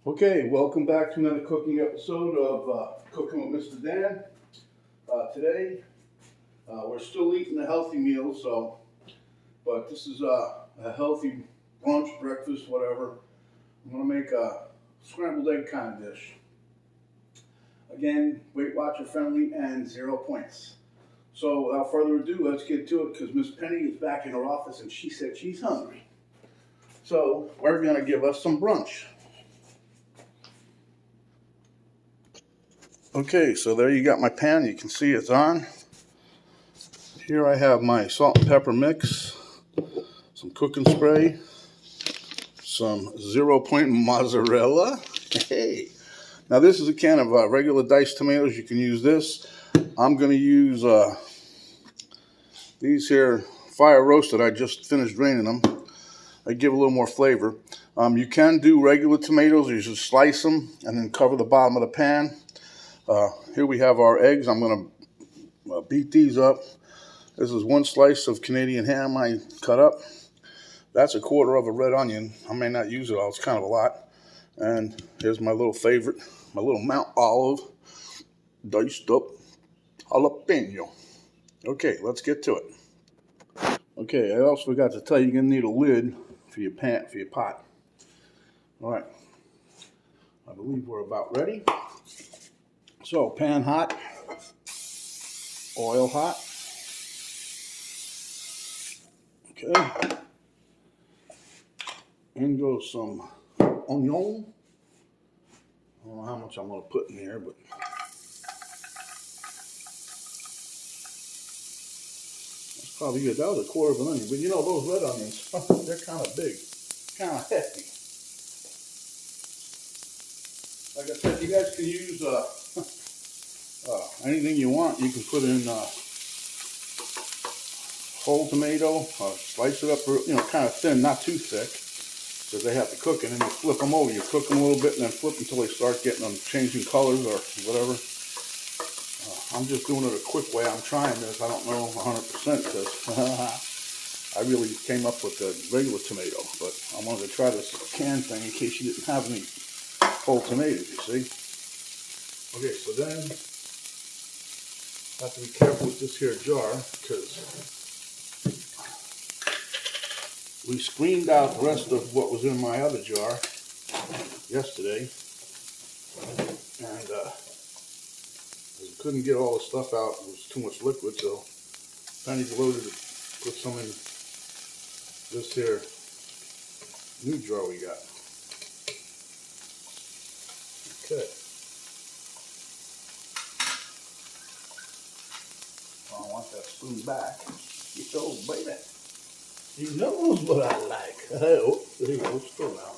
Okay, welcome back to another cooking episode of Cooking with Mr. Dan. Today, we're still eating a healthy meal, but this is a healthy brunch, breakfast, whatever. I'm gonna make a scrambled egg kind of dish. Again, Weight Watcher friendly and 0 points. So without further ado, let's get to it because Miss Penny is back in her office and she said she's hungry. So we're gonna give us some brunch. Okay, so there you got my pan. You can see it's on. Here I have my salt and pepper mix, some cooking spray, some 0 point mozzarella. Hey, now this is a can of regular diced tomatoes. You can use this. I'm going to use these here fire roasted. I just finished draining them. I give a little more flavor. You can do regular tomatoes. You just slice them and then cover the bottom of the pan. Here we have our eggs. I'm going to beat these up. This is 1 slice of Canadian ham I cut up. That's 1/4 of a red onion. I may not use it all. It's kind of a lot. And here's my little favorite, my little Mount Olive diced up jalapeno. Okay, let's get to it. Okay, I also forgot to tell you, you're going to need a lid for your pan, for your pot. All right, I believe we're about ready. So, pan hot, oil hot. Okay, in goes some onion. I don't know how much I'm going to put in here, but that's probably good. That was 1/4 of an onion. But you know, those red onions, they're kind of big, kind of hefty. Like I said, you guys can use anything you want. You can put in whole tomato, slice it up, kind of thin, not too thick, because they have to cook it, and you flip them over. You cook them a little bit and then flip until they start getting them changing colors or whatever. I'm just doing it a quick way. I'm trying this. I don't know 100% because I really came up with the regular tomato, but I wanted to try this can thing in case you didn't have any whole tomatoes, you see. Okay, so then I have to be careful with this here jar because we screened out the rest of what was in my other jar yesterday, and we couldn't get all the stuff out. It was too much liquid, so Penny loaded it, put some in this here new jar we got. Okay. I want that spoon back. Oh, baby. He knows what I like. Oh, there you go. Still now.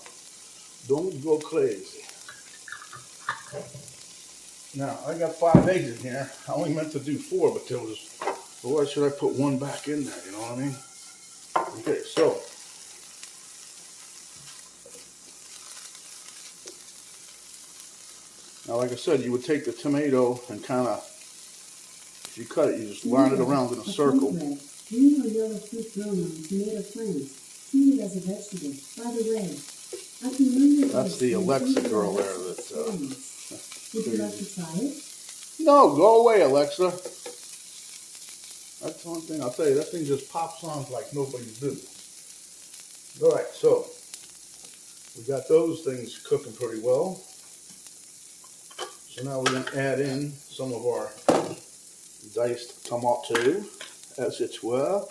Don't go crazy. Now, I got 5 eggs in here. I only meant to do 4, but there was, well, why should I put 1 back in there? You know what I mean? Okay, so. Now, like I said, you would take the tomato and kind of, if you cut it, you just line it around in a circle. Green or yellow fruit grown on tomato plants, treated as a vegetable. By the way, I can learn your That's the Alexa girl there that. Would you like to try it? No, go away, Alexa. That's one thing I'll tell you. That thing just pops on like nobody's business. All right, so we got those things cooking pretty well. So now we're going to add in some of our diced tomato, as it were.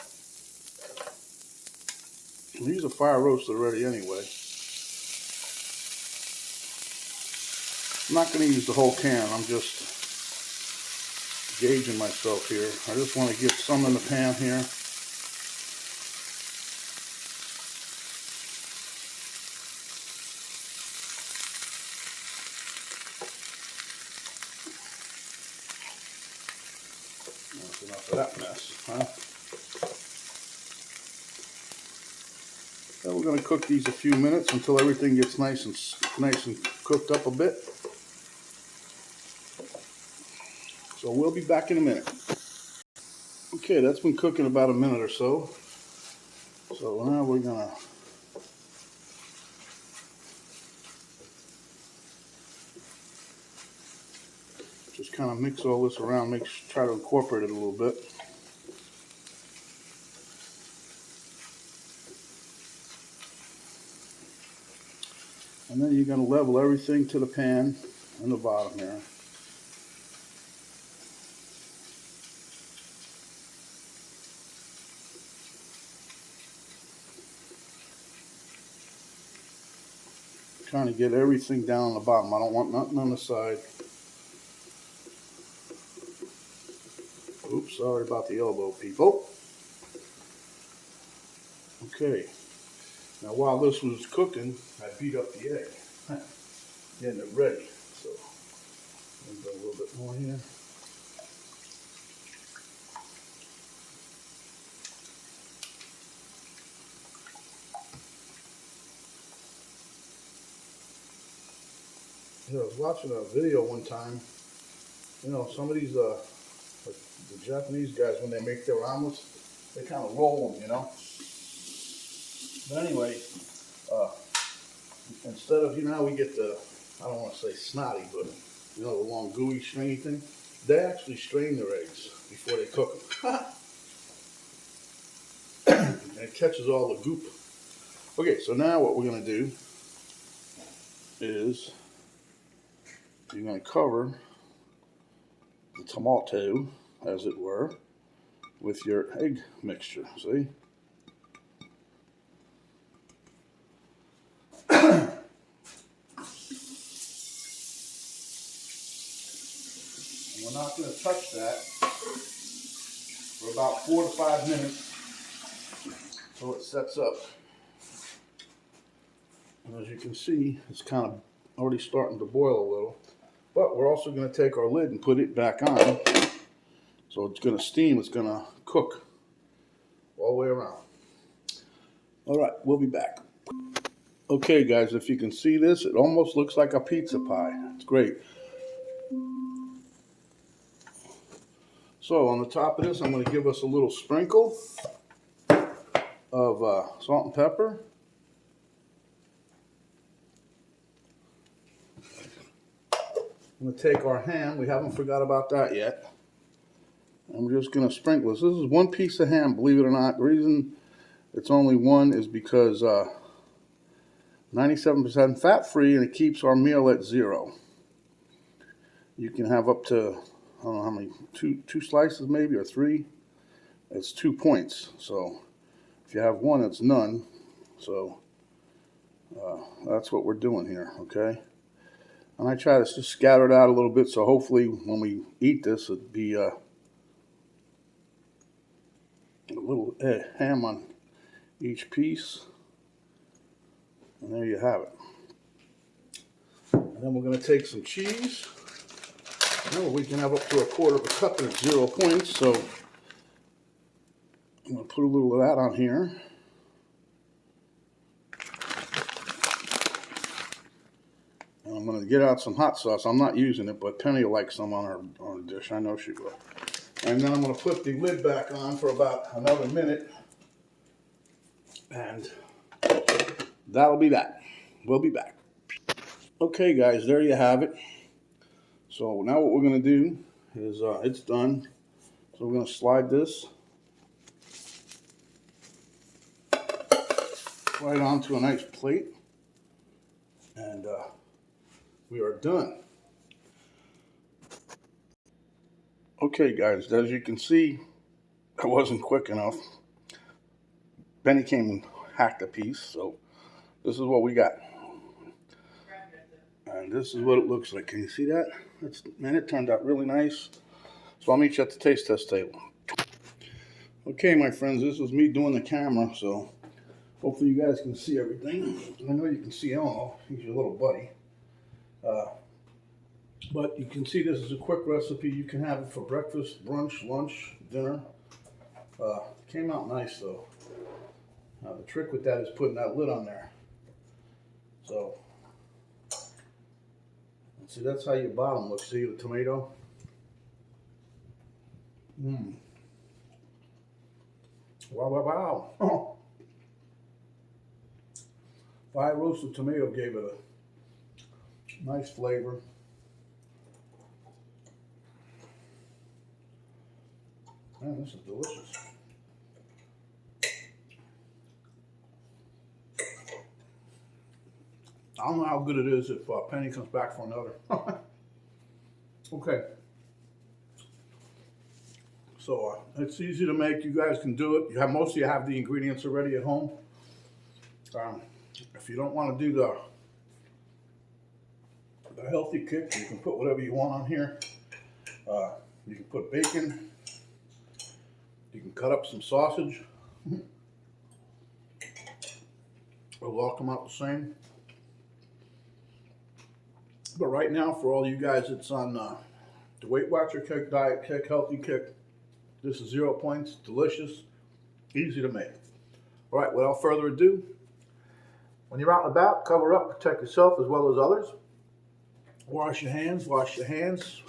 These are fire roasted already anyway. I'm not going to use the whole can. I'm just gauging myself here. I just want to get some in the pan here. That's enough of that mess, huh? Then we're going to cook these a few minutes until everything gets nice and cooked up a bit. So we'll be back in a minute. Okay, that's been cooking about a minute or so. So now we're going to Just kind of mix all this around, try to incorporate it a little bit. And then you're going to level everything to the pan in the bottom here. Trying to get everything down on the bottom. I don't want nothing on the side. Oops, sorry about the elbow, people. Okay. Now while this was cooking, I beat up the egg, getting it ready. So, let me go a little bit more here. I was watching a video one time. You know, some of these, like the Japanese guys, when they make their omelets, they kind of roll them, you know. But anyway, instead of, you know how we get the, I don't want to say snotty, but, you know, the long gooey stringy thing, they actually strain their eggs before they cook them. And it catches all the goop. Okay, so now what we're going to do is you're going to cover the tomato, as it were, with your egg mixture, see? And we're not going to touch that for about 4 to 5 minutes until it sets up. And as you can see, it's kind of already starting to boil a little. But we're also going to take our lid and put it back on. So it's going to steam, it's going to cook all the way around. All right, we'll be back. Okay, guys, if you can see this, it almost looks like a pizza pie. It's great. So on the top of this, I'm going to give us a little sprinkle of salt and pepper. I'm going to take our ham. We haven't forgot about that yet. And we're just going to sprinkle this. This is one piece of ham, believe it or not. The reason it's only one is because 97% fat-free, and it keeps our meal at 0. You can have up to, I don't know how many, two slices maybe, or 3. It's 2 points. So if you have 1, it's none. So that's what we're doing here, okay? And I try to just scatter it out a little bit, so hopefully when we eat this, it'll be a little ham on each piece. And there you have it. And then we're going to take some cheese. Now we can have up to 1/4 cup and it's 0 points, so I'm going to put a little of that on here. And I'm going to get out some hot sauce. I'm not using it, but Penny will like some on her dish. I know she will. And then I'm going to put the lid back on for about another minute. And that'll be that. We'll be back. Okay, guys, there you have it. So now what we're going to do is it's done. So we're going to slide this right onto a nice plate. And we are done. Okay, guys, as you can see, I wasn't quick enough. Benny came and hacked a piece, so this is what we got. And this is what it looks like. Can you see that? Man, it turned out really nice. So I'll meet you at the taste test table. Okay, my friends, this was me doing the camera, so hopefully you guys can see everything. I know you can see Elmo. He's your little buddy. But you can see this is a quick recipe. You can have it for breakfast, brunch, lunch, dinner. Came out nice, though. The trick with that is putting that lid on there. So, see, that's how your bottom looks. See the tomato? Mmm. Wow, wow, wow. Oh. Fried roasted tomato gave it a nice flavor. Man, this is delicious. I don't know how good it is if Penny comes back for another. Okay. So it's easy to make. You guys can do it. You have most of you have the ingredients already at home. If you don't want to do the healthy kick, you can put whatever you want on here. You can put bacon. You can cut up some sausage. It'll all come out the same. But right now, for all you guys that's on the Weight Watcher kick, diet kick, healthy kick, this is 0 points, delicious, easy to make. All right, without further ado, when you're out and about, cover up, protect yourself as well as others. Wash your hands, wash your hands.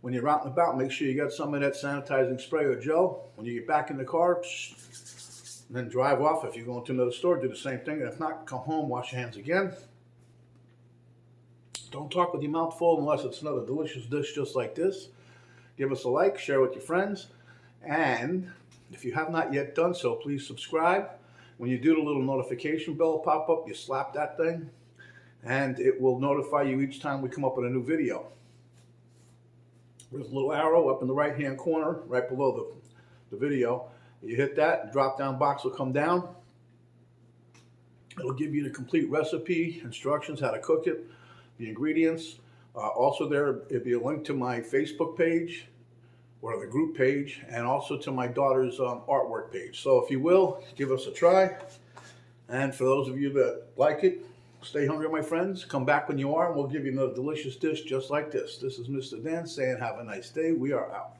When you're out and about, make sure you got some of that sanitizing spray or gel. When you get back in the car, and then drive off. If you're going to another store, do the same thing. And if not, come home, wash your hands again. Don't talk with your mouth full unless it's another delicious dish just like this. Give us a like, share with your friends. And if you have not yet done so, please subscribe. When you do, the little notification bell pop up, you slap that thing, and it will notify you each time we come up with a new video. There's a little arrow up in the right-hand corner, right below the video. You hit that, the drop-down box will come down. It'll give you the complete recipe, instructions, how to cook it, the ingredients. Also there, it'll be a link to my Facebook page, or the group page, and also to my daughter's artwork page. So if you will, give us a try. And for those of you that like it, stay hungry, my friends. Come back when you are, and we'll give you another delicious dish just like this. This is Mr. Dan saying have a nice day. We are out.